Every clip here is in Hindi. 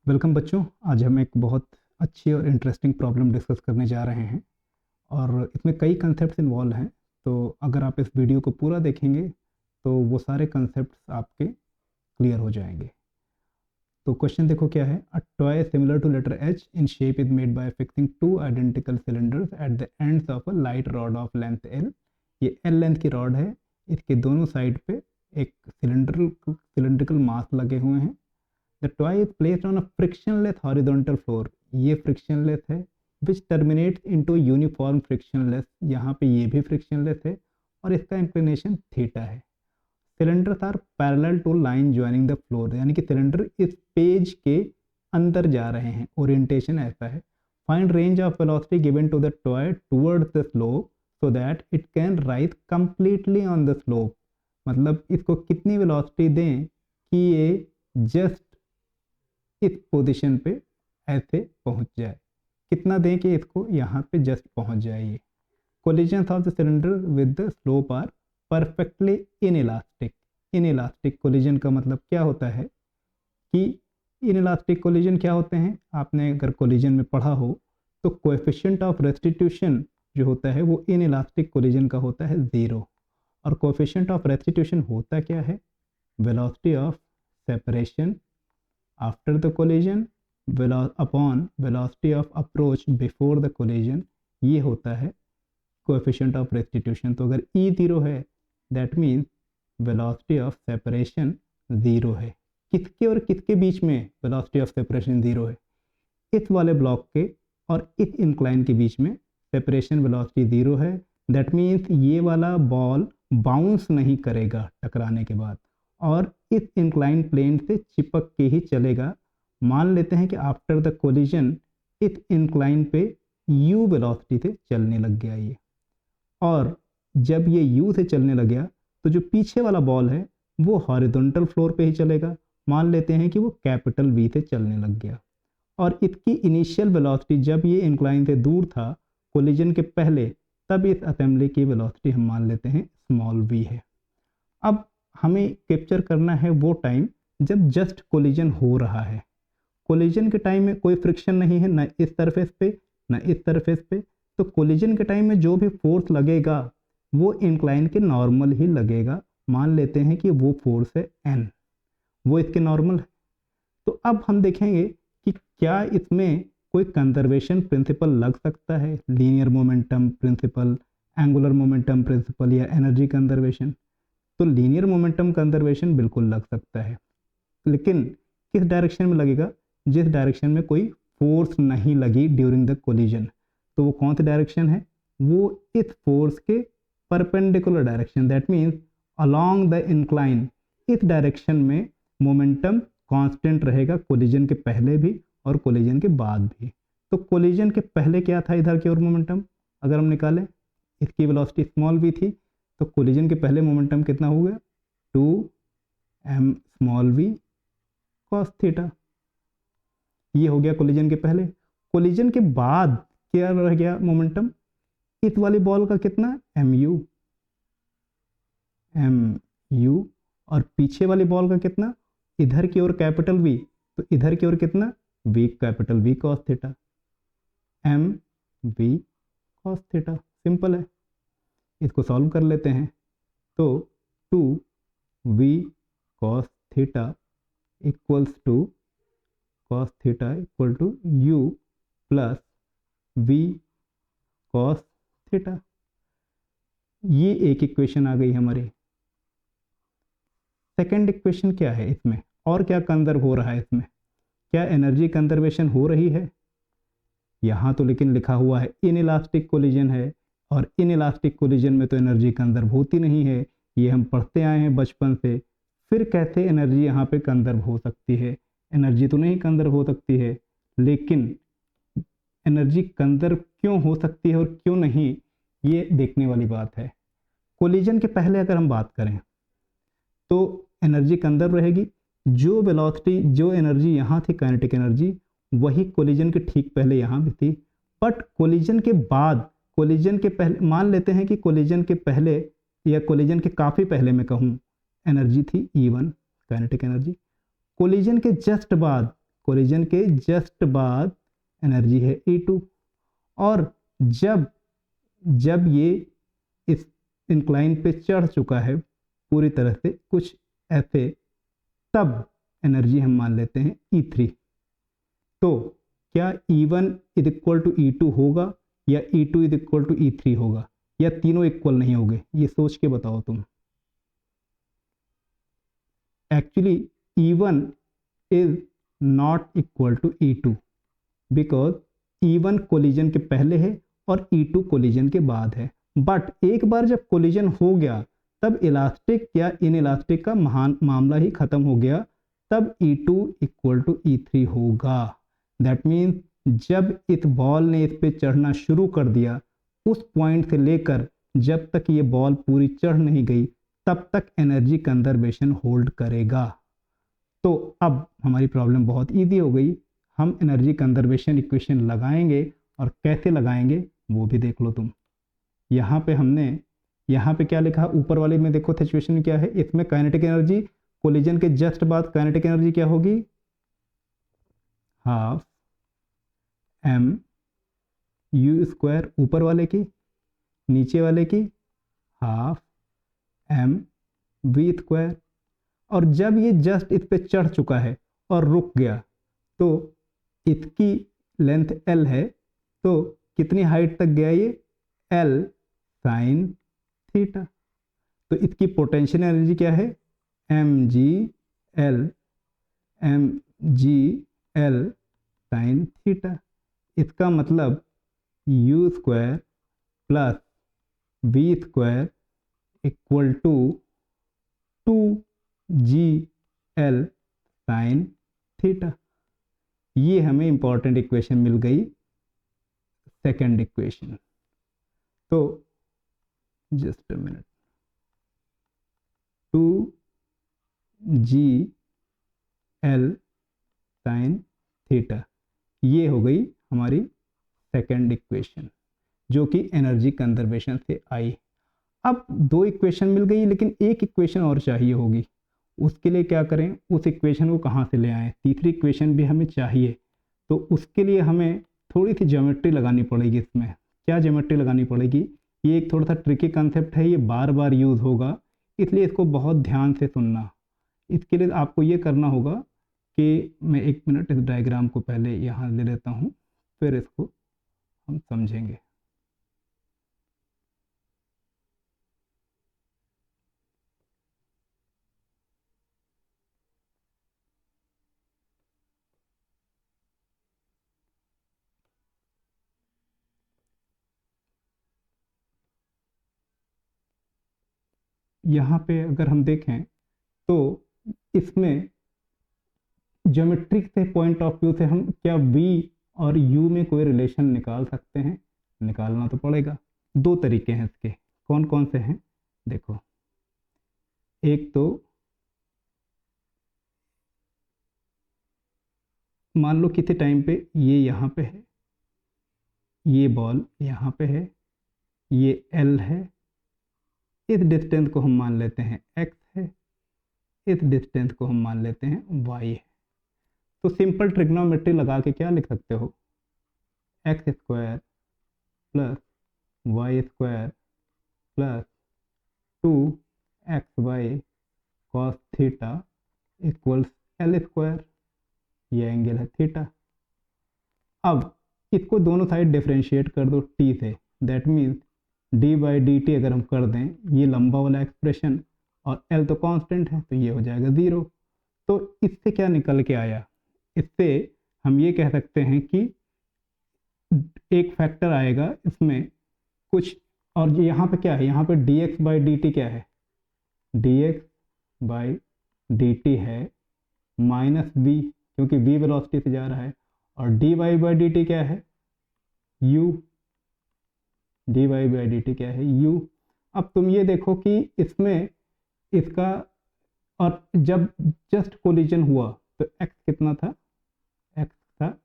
वेलकम बच्चों। आज हम एक बहुत अच्छी और इंटरेस्टिंग प्रॉब्लम डिस्कस करने जा रहे हैं और इसमें कई कंसेप्ट्स इन्वॉल्व हैं। तो अगर आप इस वीडियो को पूरा देखेंगे तो वो सारे कंसेप्ट्स आपके क्लियर हो जाएंगे। तो क्वेश्चन देखो क्या है। A toy similar to letter H in shape is made by fixing two identical cylinders at the ends of a light rod of length L. ये एल लेंथ की रॉड है, इसके दोनों साइड पे एक सिलेंड्रिकल मास लगे हुए हैं। The toy is placed on a frictionless horizontal floor. ये फ्रिक्शनलेस है which terminates into uniform frictionless. यहाँ पे ये भी फ्रिक्शनलेस है और इसका इंक्लिनेशन थीटा है। Cylinders are parallel to line joining the floor, यानी कि सिलेंडर इस पेज के अंदर जा रहे हैं। ओरिएंटेशन ऐसा है। Find range of velocity given to the toy towards the slope so that it can rise completely on the slope. मतलब इसको कितनी वेलोसिटी दें कि ये जस्ट इस पोजीशन पे ऐसे पहुंच जाए। कितना दें कि इसको यहाँ पे जस्ट पहुंच जाए। Collision of the cylinder with the slope are perfectly inelastic. Inelastic collision का मतलब क्या होता है कि इनइलास्टिक कोलिजन क्या होते हैं, आपने अगर कोलिजन में पढ़ा हो तो कोएफिशिएंट ऑफ रेस्टिट्यूशन जो होता है वो इनइलास्टिक कोलिजन का होता है 0। और कोएफिशिएंट ऑफ रेस्टिट्यूशन होता क्या है? Velocity of separation after the collision upon velocity of approach before the collision, ये होता है कोएफिशिएंट ऑफ रेस्टिट्यूशन। तो अगर ई 0 है that means velocity of separation 0 है। किसके और किसके बीच में वेलोसिटी ऑफ सेपरेशन 0 है? इस वाले ब्लॉक के और इस इंक्लाइन के बीच में सेपरेशन वेलोसिटी 0 है। दैट मीन्स ये वाला बॉल बाउंस नहीं करेगा टकराने के बाद और इस इंक्लाइन प्लेन से चिपक के ही चलेगा। मान लेते हैं कि आफ्टर द कोलिजन इस इंक्लाइन पे u वेलोसिटी से चलने लग गया ये, और जब ये u से चलने लग गया तो जो पीछे वाला बॉल है वो हॉरिजॉन्टल फ्लोर पे ही चलेगा। मान लेते हैं कि वो कैपिटल V से चलने लग गया और इसकी इनिशियल वेलोसिटी जब ये इंक्लाइन से दूर था कोलिजन के पहले, तब इस असेंबली की वेलोसिटी हम मान लेते हैं स्मॉल v है। अब हमें कैप्चर करना है वो टाइम जब जस्ट कोलिजन हो रहा है। कोलिजन के टाइम में कोई फ्रिक्शन नहीं है, ना इस सरफेस पे ना इस सरफेस पे। तो कोलिजन के टाइम में जो भी फोर्स लगेगा वो इंक्लाइन के नॉर्मल ही लगेगा। मान लेते हैं कि वो फोर्स है n, वो इसके नॉर्मल है। तो अब हम देखेंगे कि क्या इसमें कोई कंजर्वेशन प्रिंसिपल लग सकता है, linear momentum principle, angular momentum principle या एनर्जी कंजर्वेशन। तो लीनियर मोमेंटम कंजर्वेशन बिल्कुल लग सकता है, लेकिन किस डायरेक्शन में लगेगा? जिस डायरेक्शन में कोई फोर्स नहीं लगी ड्यूरिंग द कोलिजन। तो वो कौन सी डायरेक्शन है? वो इस फोर्स के perpendicular direction, that means along the incline. इस डायरेक्शन में मोमेंटम कांस्टेंट रहेगा कोलिजन के पहले भी और कोलिजन के बाद भी। तो कोलिजन के पहले क्या था इधर की ओर मोमेंटम? अगर हम निकालें, इसकी वेलोसिटी स्मॉल v थी, तो कोलिजन के पहले मोमेंटम कितना हो गया? 2m small v cos theta. ये हो गया कोलिजन के पहले। कोलिजन के बाद क्या रह गया मोमेंटम? इस वाली बॉल का कितना? mu और पीछे वाली बॉल का कितना? इधर की ओर कैपिटल V, तो इधर की ओर कितना? v capital V cos theta, mv cos theta. Simple है, इसको सॉल्व कर लेते हैं। तो 2v cos theta equals to cos theta equal to u plus v cos theta. ये एक इक्वेशन आ गई हमारी। सेकंड इक्वेशन क्या है इसमें, और क्या कंजर्व हो रहा है इसमें? क्या एनर्जी कंजर्वेशन हो रही है? यहाँ तो लेकिन लिखा हुआ है इनइलास्टिक कोलिजन है, और इनइलास्टिक कोलिजन में तो एनर्जी कंजर्व होती नहीं है। ये हम पढ़ते आए हैं बचपन से। फिर कैसे एनर्जी यहाँ पे कंजर्व हो सकती है? एनर्जी तो नहीं कंजर्व हो सकती है, लेकिन एनर्जी कंजर्व क्यों हो सकती है और क्यों नहीं, ये देखने वाली बात है। कोलिजन के पहले अगर हम बात करें तो एनर्जी कंजर्व रहेगी। जो वेलोसिटी, जो एनर्जी यहाँ थी काइनेटिक एनर्जी, वही कोलिजन के ठीक पहले यहाँ भी थी। बट कोलिजन के बाद, कोलिजन के पहले, मान लेते हैं कि कोलिजन के पहले या कोलिजन के काफ़ी पहले मैं कहूँ, एनर्जी थी E1 काइनेटिक एनर्जी। कोलिजन के जस्ट बाद कोलिजन के जस्ट बाद एनर्जी है E2। और जब जब ये इस इंक्लाइन पे चढ़ चुका है पूरी तरह से कुछ ऐसे, तब एनर्जी हम मान लेते हैं E3। तो क्या E1 is equal to E2 होगा या E2 is equal to E3 होगा, या तीनों इक्वल नहीं होंगे? ये सोच के बताओ तुम। Actually E1 is not equal to E2 because E1 collision के पहले है और E2 कोलिजन के बाद है। बट एक बार जब कोलिजन हो गया तब इलास्टिक या इन इलास्टिक का मामला ही खत्म हो गया, तब E2 इक्वल टू E3 होगा। दैट मीन्स जब इस बॉल ने इस पे चढ़ना शुरू कर दिया, उस पॉइंट से लेकर जब तक ये बॉल पूरी चढ़ नहीं गई तब तक एनर्जी कंजर्वेशन होल्ड करेगा। तो अब हमारी प्रॉब्लम बहुत इजी हो गई। हम एनर्जी कंजर्वेशन इक्वेशन लगाएंगे, और कैसे लगाएंगे वो भी देख लो तुम। यहाँ पे हमने यहाँ पे क्या लिखा, ऊपर वाले में देखो सिचुएशन क्या है। इसमें काइनेटिक एनर्जी कोलिजन के जस्ट बाद काइनेटिक एनर्जी क्या होगी, हाफ m u स्क्वायर ऊपर वाले की, नीचे वाले की हाफ m v स्क्वायर। और जब ये जस्ट इस पे चढ़ चुका है और रुक गया, तो इसकी लेंथ l है, तो कितनी हाइट तक गया ये, l साइन थीटा। तो इसकी पोटेंशियल एनर्जी क्या है, mg l साइन थीटा। इसका मतलब u square plus v square equal to 2gl sine theta. ये हमें इंपॉर्टेंट इक्वेशन मिल गई, सेकंड इक्वेशन। तो just a minute, 2gl sine theta, ये हो गई हमारी सेकंड इक्वेशन जो कि एनर्जी कंजर्वेशन से आई। अब दो इक्वेशन मिल गई, लेकिन एक इक्वेशन और चाहिए होगी। उसके लिए क्या करें, उस इक्वेशन को कहाँ से ले आएँ, तीसरी इक्वेशन भी हमें चाहिए। तो उसके लिए हमें थोड़ी सी ज्योमेट्री लगानी पड़ेगी। इसमें क्या ज्योमेट्री लगानी पड़ेगी, ये एक थोड़ा सा ट्रिकी कंसेप्ट है, ये बार बार यूज़ होगा, इसलिए इसको बहुत ध्यान से सुनना। इसके लिए आपको ये करना होगा कि मैं एक मिनट इस डायग्राम को पहले यहाँ ले लेता हूँ, फिर इसको हम समझेंगे। यहाँ पे अगर हम देखें तो इसमें ज्योमेट्रिक से पॉइंट ऑफ व्यू से हम क्या v और u में कोई रिलेशन निकाल सकते हैं, निकालना तो पड़ेगा। दो तरीके हैं इसके, कौन कौन से हैं देखो। एक तो मान लो किसी टाइम पे ये यहाँ पे है, ये बॉल यहाँ पे है, ये L है, इस डिस्टेंस को हम मान लेते हैं x है, इस डिस्टेंस को हम मान लेते हैं y है। तो सिंपल ट्रिग्नोमेट्री लगा के क्या लिख सकते हो, x square plus y square plus 2xy cos theta equals L square, ये एंगल है थीटा। अब इसको दोनों साइड डिफरेंशिएट कर दो t से, that means D by D T अगर हम कर दें, ये लंबा वाला एक्सप्रेशन और L तो कांस्टेंट है, तो ये हो जाएगा 0। तो इससे क्या निकल के आया, इससे हम ये कह सकते हैं कि एक फैक्टर आएगा इसमें कुछ, और यहाँ पे क्या है, यहाँ पे dx बाई डी टी क्या है, dx बाई डी टी है माइनस v, क्योंकि v वेलोसिटी से जा रहा है, और dy बाई डी टी क्या है, u, dy by D T क्या है, u। अब तुम ये देखो कि इसमें इसका, और जब जस्ट कोलिजन हुआ तो x कितना था, x था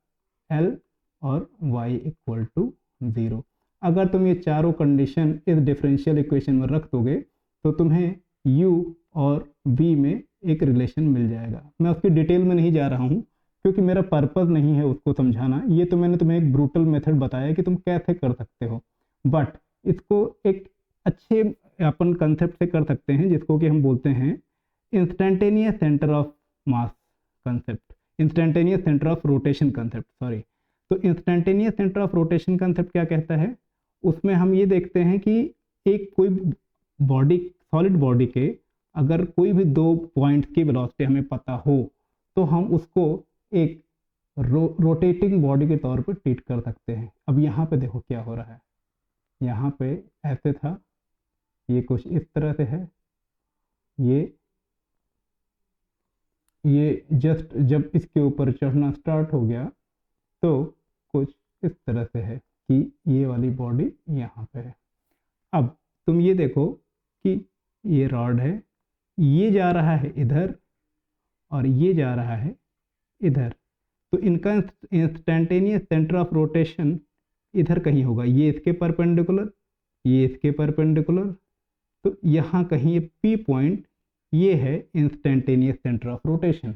L और y इक्वल टू 0। अगर तुम ये चारों कंडीशन इस डिफरेंशियल इक्वेशन में रख दोगे तो तुम्हें u और v में एक रिलेशन मिल जाएगा। मैं उसकी डिटेल में नहीं जा रहा हूँ, क्योंकि मेरा पर्पज़ नहीं है उसको समझाना, ये तो मैंने तुम्हें एक ब्रूटल मेथड बताया कि तुम कैसे कर सकते हो, बट इसको एक अच्छे अपन कंसेप्ट से कर सकते हैं, जिसको कि हम बोलते हैं instantaneous centre of mass concept, instantaneous centre of rotation concept, sorry. तो instantaneous centre of rotation concept क्या कहता है, उसमें हम ये देखते हैं कि एक कोई बॉडी, सॉलिड बॉडी के अगर कोई भी दो पॉइंट्स की वेलोसिटी हमें पता हो तो हम उसको एक रोटेटिंग बॉडी के तौर पर ट्रीट कर सकते हैं। अब यहाँ पे देखो क्या हो रहा है, यहाँ पे ऐसे था, ये कुछ इस तरह से है, ये जस्ट जब इसके ऊपर चढ़ना स्टार्ट हो गया तो कुछ इस तरह से है कि ये वाली बॉडी यहाँ पे है। अब तुम ये देखो कि ये रॉड है, ये जा रहा है इधर और ये जा रहा है इधर, तो इनका इंस्टेंटेनियस सेंटर ऑफ रोटेशन इधर कहीं होगा, ये इसके परपेंडिकुलर, ये इसके परपेंडिकुलर, तो यहाँ कहीं पी पॉइंट ये है इंस्टेंटेनियस सेंटर ऑफ रोटेशन।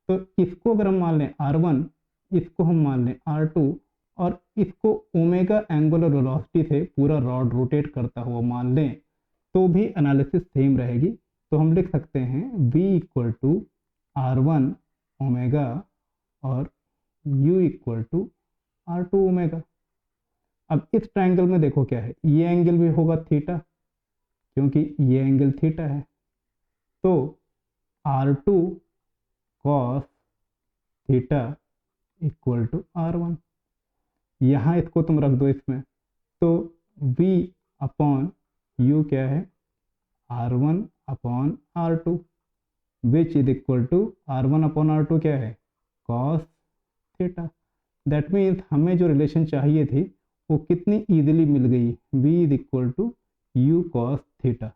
तो इसको अगर हम मान लें R1, इसको हम मान लें R2 और इसको ओमेगा एंगुलर वेलोसिटी से पूरा रॉड रोटेट करता हुआ मान लें, तो भी एनालिसिस सेम रहेगी। तो हम लिख सकते हैं V equal to R1 omega और U equal to R2 omega. अब इस ट्रायंगल में देखो क्या है, ये एंगल भी होगा थीटा, क्योंकि ये एंगल थीटा है, तो R2 cos theta equal to R1। यहाँ इसको तुम रख दो इसमें, तो V अपॉन U क्या है, R1 upon R2, which is equal to R1 upon R2 क्या है, cos थीटा। दैट मीन्स हमें जो रिलेशन चाहिए थी वो कितनी ईजिली मिल गई, V is equal to U cos theta.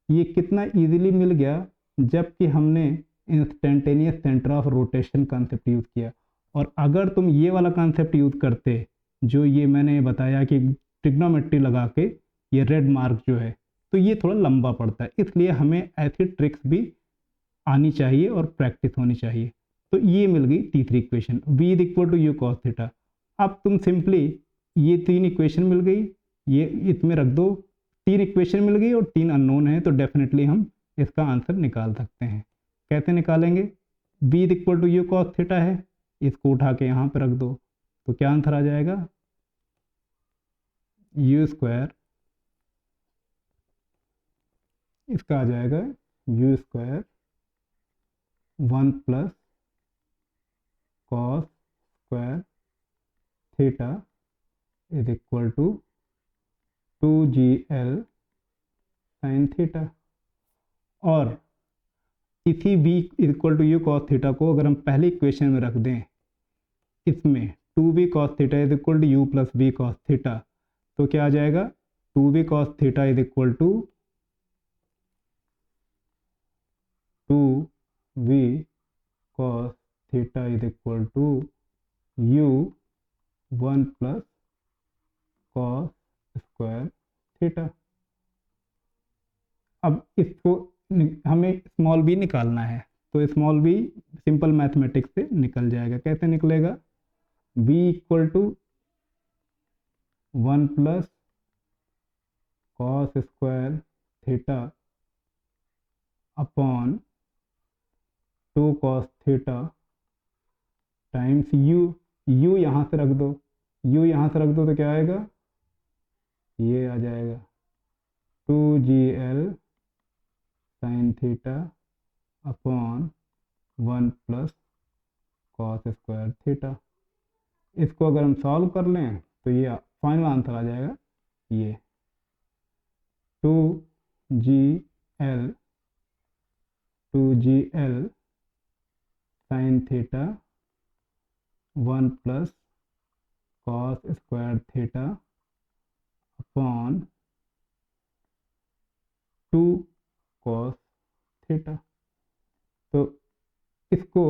ये कितना ईजिली मिल गया, जबकि हमने instantaneous centre of rotation concept use किया। और अगर तुम ये वाला कॉन्सेप्ट यूज़ करते, जो ये मैंने बताया कि ट्रिग्नोमेट्री लगा के ये रेड मार्क जो है, तो ये थोड़ा लंबा पड़ता है, इसलिए हमें ऐसी ट्रिक्स भी आनी चाहिए और प्रैक्टिस होनी चाहिए। तो ये मिल गई तीसरी equation, V is equal to U cos theta. अब तुम सिंपली ये तीन इक्वेशन मिल गई, ये इसमें रख दो, तीन इक्वेशन मिल गई और तीन अननोन है, तो डेफिनेटली हम इसका आंसर निकाल सकते हैं। कैसे निकालेंगे, V is equal to U cos theta है, इसको उठा के यहाँ पे रख दो, तो क्या आंसर आ जाएगा, U स्क्वायर, इसका आ जाएगा U square 1 plus cos square theta is equal to 2GL sine theta. और इसी V equal to U cos theta को अगर हम पहले इक्वेशन में रख दें, इसमें 2V cos theta is equal to U plus V cos theta, तो क्या आ जाएगा, 2V cos theta is equal to 2V cos theta is equal to U 1 plus cos square theta. अब इसको हमें स्मॉल b निकालना है, तो स्मॉल b सिंपल मैथमेटिक्स से निकल जाएगा। कैसे निकलेगा, b equal to 1 plus cos square theta upon 2 cos theta times u यहाँ से रख दो, u यहाँ से रख दो तो क्या आएगा, ये आ जाएगा 2GL sine theta upon 1 plus cos square theta. इसको अगर हम सॉल्व कर लें तो ये फाइनल आंसर आ जाएगा, ये 2GL sine theta 1 plus cos square theta upon 2 cos theta. तो इसको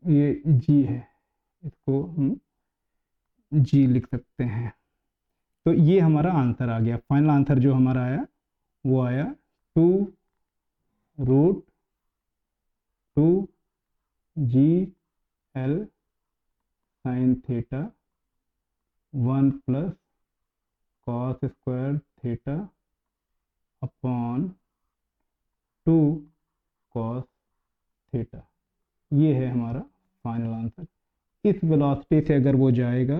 ये जी है, इसको हम जी लिख सकते हैं। तो ये हमारा आंसर आ गया, फाइनल आंसर जो हमारा आया वो आया 2 root 2 g l sine theta 1 plus cos square theta upon 2 cos theta. ये है हमारा फाइनल आंसर। इस वेलोसिटी से अगर वो जाएगा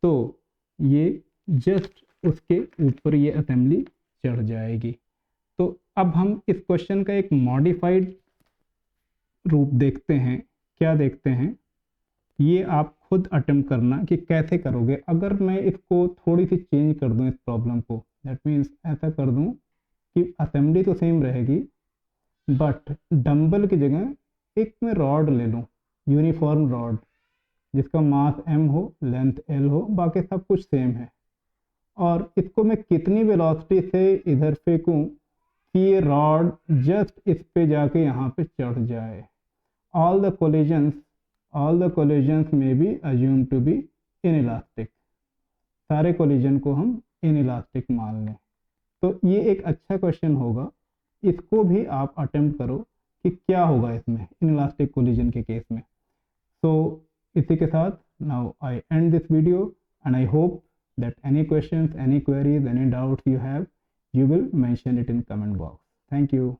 तो ये जस्ट उसके ऊपर ये असेंबली चढ़ जाएगी। तो अब हम इस क्वेश्चन का एक मॉडिफाइड रूप देखते हैं। क्या देखते हैं, ये आप खुद अटेम्प्ट करना कि कैसे करोगे। अगर मैं इसको थोड़ी सी चेंज कर दूं इस प्रॉब्लम को, दैट मीन्स ऐसा कर दूं कि असेंबली तो सेम रहेगी बट डंबल की जगह एक मैं रॉड ले लूं, यूनिफॉर्म रॉड जिसका मास m हो, लेंथ l हो, बाकी सब कुछ सेम है। और इसको मैं कितनी वेलोसिटी से इधर फेंकूं कि ये रॉड जस्ट इस पे जाके यहाँ पे चढ़ जाए। all the collisions may be assumed to be inelastic। सारे कोलिजन को हम इनइलास्टिक मान लें। तो ये एक अच्छा क्वेश्चन होगा, इसको भी आप अटेम्प्ट करो कि क्या होगा इसमें इनइलास्टिक कोलिजन के केस में। तो इसी के साथ now I and this video and I hope that any questions, any queries, any doubts you have, you will mention it in comment box. Thank you.